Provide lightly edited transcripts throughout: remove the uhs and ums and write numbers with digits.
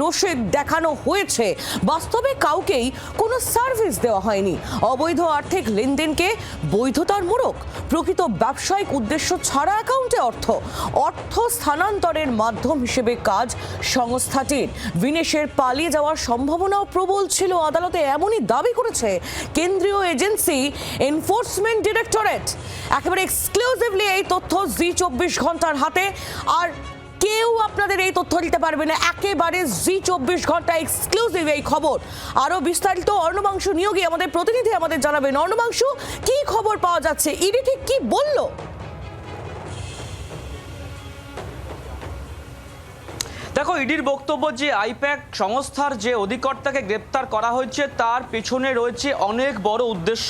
রসিদ দেখানো হয়েছে, বাস্তবে কাউকেই কোনো সার্ভিস দেওয়া হয়নি। অবৈধ আর্থিক লেনদেনকে বৈধতার মোড়ক, প্রকৃত ব্যবসায়িক উদ্দেশ্য ছাড়া অ্যাকাউন্টে অর্থ স্থানান্তরের মাধ্যম হিসেবে কাজ সংস্থাটির। বিনেশের পালিয়ে যাওয়ার সম্ভাবনাও প্রবল ছিল। আদালতে এমনই দাবি করেছে কেন্দ্রীয় এজেন্সি এনফোর্সমেন্ট ডিরেক্টরেট। একেবারে এক্সক্লুসিভলি এই তথ্য জি24 ঘন্টার হাতে, আর কেউ আপনাদের এই তথ্য দিতে পারবে না। একেবারে জি24 ঘন্টা এক্সক্লুসিভ এই খবর। আরো বিস্তারিত অর্ণবাংশু নিয়োগী আমাদের প্রতিনিধি আমাদের জানাবেন। অর্ণবাংশু, কি খবর পাওয়া যাচ্ছে? ইডি ঠিক কি বললো? দেখো, ইডির বক্তব্য যে আইপ্যাক সংস্থার যে অধিকর্তাকে গ্রেপ্তার করা হয়েছে তার পেছনে রয়েছে অনেক বড় উদ্দেশ্য,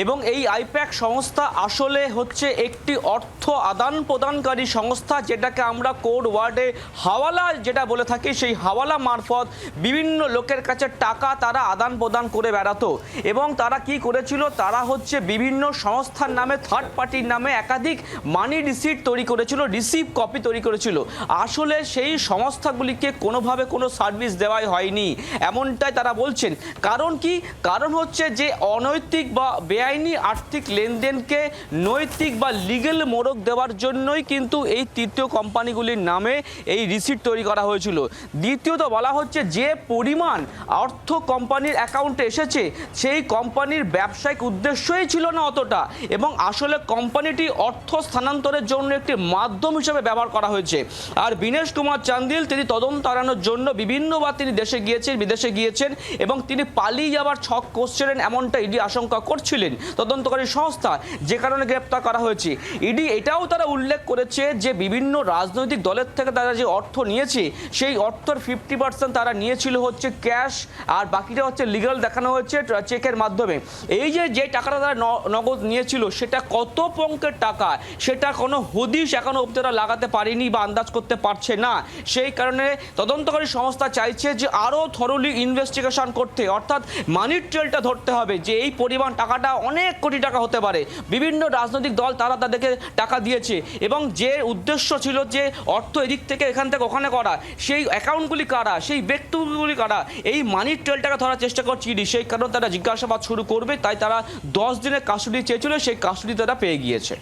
এবং এই আইপ্যাক সংস্থা আসলে হচ্ছে একটি অর্থ আদান প্রদানকারী সংস্থা, যেটাকে আমরা কোড ওয়ার্ডে হাওয়ালা যেটা বলে থাকি। সেই হাওয়ালা মারফত বিভিন্ন লোকের কাছে টাকা তারা আদান প্রদান করে বেড়াতো, এবং তারা কি করেছিল, তারা হচ্ছে বিভিন্ন সংস্থার নামে, থার্ড পার্টির নামে একাধিক মানি রিসিট তৈরি করেছিল, রিসিভ কপি তৈরি করেছিল। আসলে সেই সংস্থাগুলিকে কোনোভাবে কোনো সার্ভিস দেওয়াই হয়নি, এমনটাই তারা বলছেন। কারণ কি? কারণ হচ্ছে যে অনৈতিক বা বেআইনি আর্থিক লেনদেনকে নৈতিক বা লিগেল মোড়ক দেওয়ার জন্যই কিন্তু এই তৃতীয় কোম্পানিগুলির নামে এই রিসিট তৈরি করা হয়েছিল। দ্বিতীয়ত বলা হচ্ছে যে পরিমাণ অর্থ কোম্পানির অ্যাকাউন্টে এসেছে সেই কোম্পানির ব্যবসায়িক উদ্দেশ্যই ছিল না অতটা, এবং আসলে কোম্পানিটি অর্থ স্থানান্তরের জন্য একটি মাধ্যম হিসেবে ব্যবহার করা হয়েছে। আর বিনেশ কুমার চান্দিল তিনি তদন্ত এড়ানোর জন্য বিভিন্নবার তিনি দেশে গিয়েছেন, বিদেশে গিয়েছেন, এবং তিনি পালিয়ে যাওয়ার ছক কষছিলেন, এমনটা ইডি আশঙ্কা করছিলেন তদন্তকারী সংস্থা, যে কারণে গ্রেপ্তার করা হয়েছে। ইডি এটাও তারা উল্লেখ করেছে যে বিভিন্ন রাজনৈতিক দলের থেকে তারা যে অর্থ নিয়েছে সেই অর্থের 50% তারা নিয়েছিল হচ্ছে ক্যাশ, আর বাকিটা হচ্ছে লিগাল দেখানো হয়েছে চেকের মাধ্যমে। এই যে টাকাটা তারা নগদ নিয়েছিল সেটা কত পঙ্কের টাকা সেটা কোনো হদিশ এখনো অবধি তারা লাগাতে পারেনি বা আন্দাজ করতে পারছে না। সেই কারণে তদন্তকারী সংস্থা চাইছে যে আরও থরলি ইনভেস্টিগেশন করতে, অর্থাৎ মানি ট্রেলটা ধরতে হবে যে এই পরিমাণ টাকাটা অনেক কোটি টাকা হতে পারে। বিভিন্ন রাজনৈতিক দল তারা তাদেরকে টাকা দিয়েছে, এবং যে উদ্দেশ্য ছিল যে অর্থ এদিক থেকে এখান থেকে ওখানে করা, সেই অ্যাকাউন্টগুলি কারা, সেই ব্যক্তিগুলি কারা, এই মানি ট্রেলটাকে ধরার চেষ্টা করছে ইডি। সেই কারণে তারা জিজ্ঞাসাবাদ শুরু করবে, তাই তারা 10 দিনের কাস্টডি চেয়েছিল, সেই কাস্টডি তারা পেয়ে গিয়েছে।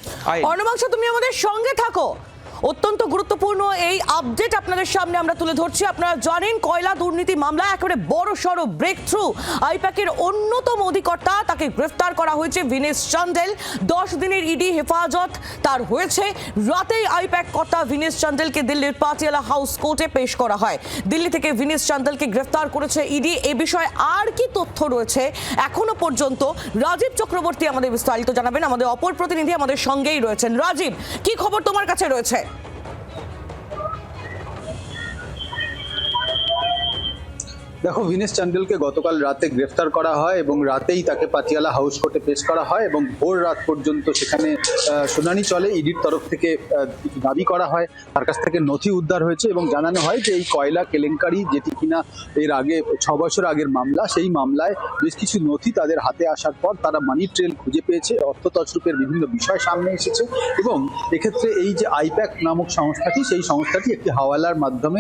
অর্ণবাংশু, তুমি আমাদের সঙ্গে থাকো। অত্যন্ত গুরুত্বপূর্ণ এই আপডেট আপনাদের সামনে আমরা তুলে ধরছি। আপনারা জানেন কয়লা দুর্নীতি মামলা একেবারে বড় সড় ব্রেক থ্রু। আইপ্যাকের অন্যতম অধিকর্তা, তাকে গ্রেফতার করা হয়েছে ভিনেশ চান্দেল। 10 দিনের ইডি হেফাজত তার হয়েছে। রাতেই আইপ্যাক কর্তা ভিনেশ চান্দেলকে দিল্লির পাটিয়ালা হাউস কোর্টে পেশ করা হয়। দিল্লি থেকে ভিনেশ চান্দেলকে গ্রেফতার করেছে ইডি। এ বিষয়ে আর কি তথ্য রয়েছে এখনো পর্যন্ত রাজীব চক্রবর্তী আমাদের বিস্তারিত জানাবেন। আমাদের অপর প্রতিনিধি আমাদের সঙ্গেই রয়েছেন। রাজীব, কি খবর তোমার কাছে রয়েছে? দেখো, ভিনেশ চান্দেলকে গতকাল রাতে গ্রেফতার করা হয় এবং রাতেই তাকে পাটিয়ালা হাউস কোর্টে পেশ করা হয়, এবং ভোর রাত পর্যন্ত সেখানে শুনানি চলে। ইডির তরফ থেকে দাবি করা হয়, তার কাছ থেকে নথি উদ্ধার হয়েছে এবং জানানো হয় যে এই কয়লা কেলেঙ্কারি, যেটি কিনা এর আগে 6 বছর আগের মামলা, সেই মামলায় বেশ কিছু নথি তাদের হাতে আসার পর তারা মানি ট্রেল খুঁজে পেয়েছে, অর্থ তছরূপের বিভিন্ন বিষয় সামনে এসেছে, এবং এক্ষেত্রে এই যে আইপ্যাক নামক সংস্থাটি, সেই সংস্থাটি একটি হাওয়ালার মাধ্যমে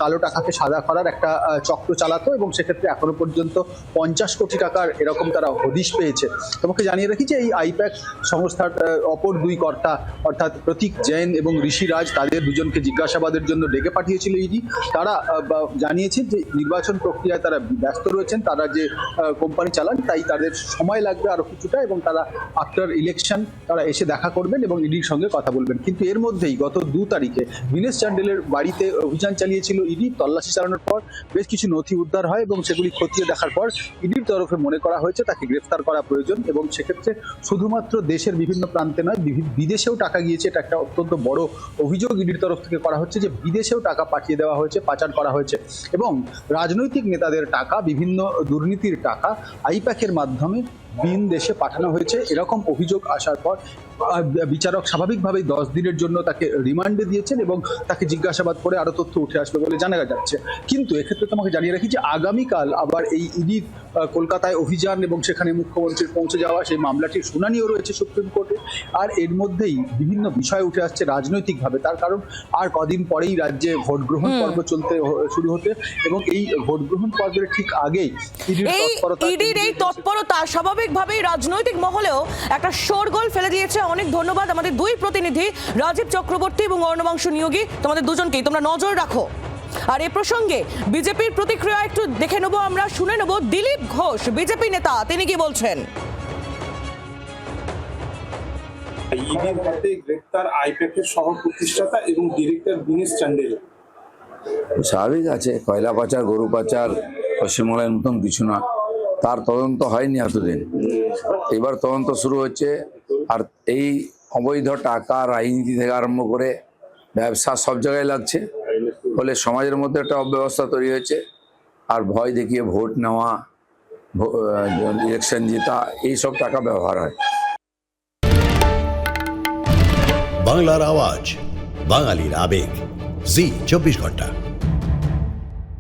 কালো টাকাকে সাদা করার একটা চক্র চালাতো, এবং সেক্ষেত্রে এখনো পর্যন্ত 50 কোটি টাকার এরকম তারা হদিশ পেয়েছে। তোমাকে জানিয়ে রাখি যে এই আইপ্যাক সংস্থার অপর 2 কর্তা, অর্থাৎ প্রতীক জৈন এবং ঋষি রাজ, তাদের দুজনকে জিজ্ঞাসাবাদের জন্য ডেকে পাঠিয়েছিল ইডি। তারা জানিয়েছে যে নির্বাচন প্রক্রিয়ায় তারা ব্যস্ত রয়েছেন, তারা যে কোম্পানি চালান তাই তাদের সময় লাগবে আরো কিছুটা, এবং তারা আফটার ইলেকশন তারা এসে দেখা করবেন এবং ইডির সঙ্গে কথা বলবেন। কিন্তু এর মধ্যেই গত 2 তারিখে ভিনেশ চান্দেলের বাড়িতে অভিযান চালিয়েছিল ইডি। তল্লাশি চালানোর পর বেশ কিছু নথি উদ্ধার হয়, এবং সেগুলি খতিয়ে দেখার পর ইডির তরফে মনে করা হয়েছে তাকে গ্রেফতার করা প্রয়োজন, এবং সেক্ষেত্রে শুধুমাত্র দেশের বিভিন্ন প্রান্তে নয়, বিদেশেও টাকা গিয়েছে। এটা একটা অত্যন্ত বড় অভিযোগ ইডির তরফ থেকে করা হচ্ছে যে বিদেশেও টাকা পাঠিয়ে দেওয়া হয়েছে, পাচার করা হয়েছে, এবং রাজনৈতিক নেতাদের টাকা, বিভিন্ন দুর্নীতির টাকা আইপ্যাকের মাধ্যমে ভিন দেশে পাঠানো হয়েছে এরকম অভিযোগ আসার পর বিচারক স্বাভাবিকভাবেই 10 দিনের জন্য তাকে রিমান্ডে দিয়েছেন এবং তাকে জিজ্ঞাসাবাদ করে আরো তথ্য উঠে আসবে বলে জানা যাচ্ছে। কিন্তু এক্ষেত্রে তোমাকে জানিয়ে রাখি যে আগামীকাল আবার এই ইডির কলকাতায় অভিযান এবং সেখানে মুখ্যমন্ত্রীর পৌঁছে যাওয়া সেই মামলাটির শুনানিও রয়েছে সুপ্রিম কোর্টে। আর এর মধ্যেই বিভিন্ন বিষয় উঠে আসছে রাজনৈতিকভাবে, তার কারণ আর কদিন পরেই রাজ্যে ভোট গ্রহণ পর্ব শুরু হতে এবং এই ভোট গ্রহণ পর্বের ঠিক আগেই ইডির এই তৎপরতা স্বাভাবিকভাবেই রাজনৈতিক মহলেও একটা শোরগোল ফেলে দিয়েছে। অনেক ধন্যবাদ আমাদের দুই প্রতিনিধি রাজীব চক্রবর্তী এবং অর্ণবাংশু নিয়োগী, তোমাদের দুজনকেই। তোমরা নজর রাখো। আর এ প্রসঙ্গে বিজেপির প্রতিক্রিয়া একটু দেখে নেবো, আমরা শুনে নেব দিলীপ ঘোষ বিজেপি নেতা, তিনি কি বলছেন। ইডির হাতে গ্রেপ্তার আইপ্যাকের সহ প্রতিষ্ঠাতা এবং ডিরেক্টর দীনেশ চান্ডেল। স্বাভাবিক আছে, কয়লা পাচার গরু পাচার পশ্চিমবঙ্গের নতুন কিছু না, তার তদন্ত হয়নি এতদিন, এবার তদন্ত শুরু হচ্ছে। আর এই অবৈধ টাকা রাজনীতি থেকে আরম্ভ করে ব্যবসা সব জায়গায় লাগছে, ফলে সমাজের মধ্যে একটা অব্যবস্থা তৈরি হয়েছে। আর ভয় দেখিয়ে ভোট নেওয়া, ইলেকশন জেতা, এইসব টাকা ব্যবহার হয়। বাংলার আওয়াজ, বাঙালির আবেগ, জি 24 ঘন্টা।